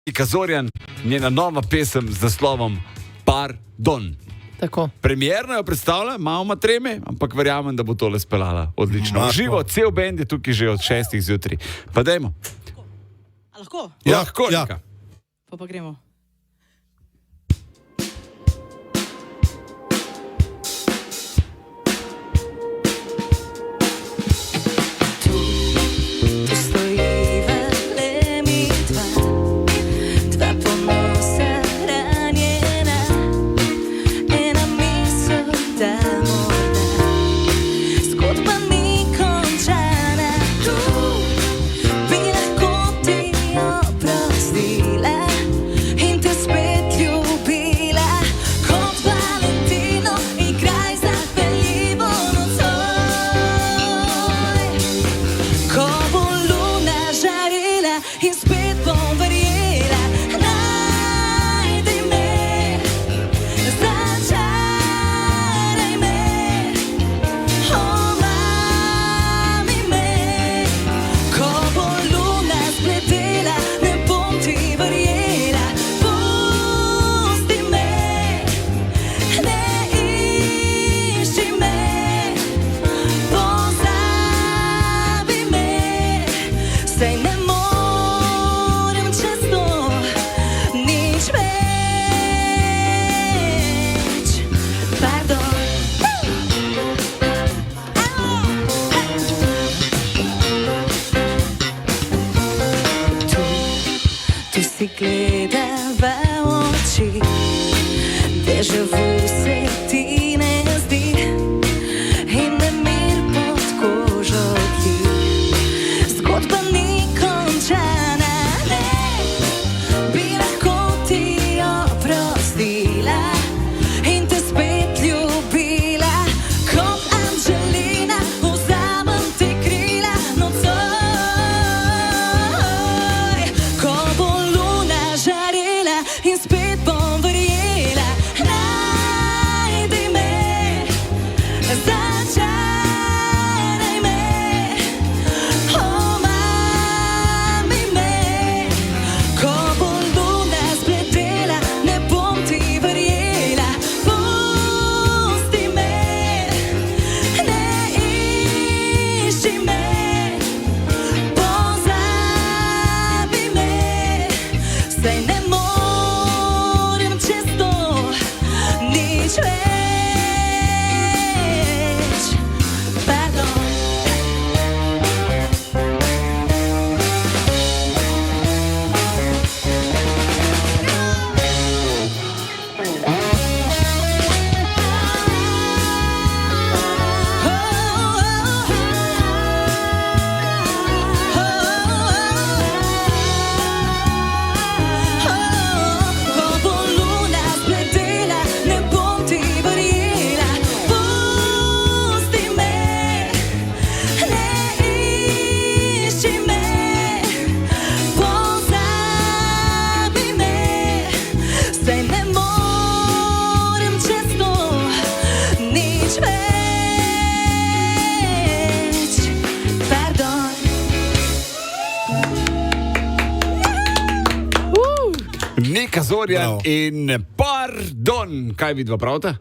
Nika Zorjan, njena nova pesem z naslovom Pardon. Tako. Premierno jo predstavlja, malo ima treme, ampak verjamem, da bo tole speljala odlično. Živo, cel bend je tukaj že od 6 zjutraj. Pa dajmo. A lahko? Ja, lahko, ja. Nika. Pa gremo. In spet bom verjela, najdi me, začaraj me, omami me. Ko bo luna spletela, ne bom ti verjela, pusti me, ne išči me, pozabi me, saj ne si gledava oči, déjà vu se ti ne zdi in nemir pod kožo tli. Zgodba ni končana, ne bi lahko ti oprostila in te spet ljubila. Kot Angelina vzamem ti krila nocoj. Ko bo in spet bom verjela, najdi me, začaraj me, omami me. Ko bo luna spletela, ne bom ti verjela, pusti me, ne išči me, pozabi me, saj ne Nika Zorjan in Pardon. Kaj vidva pravite?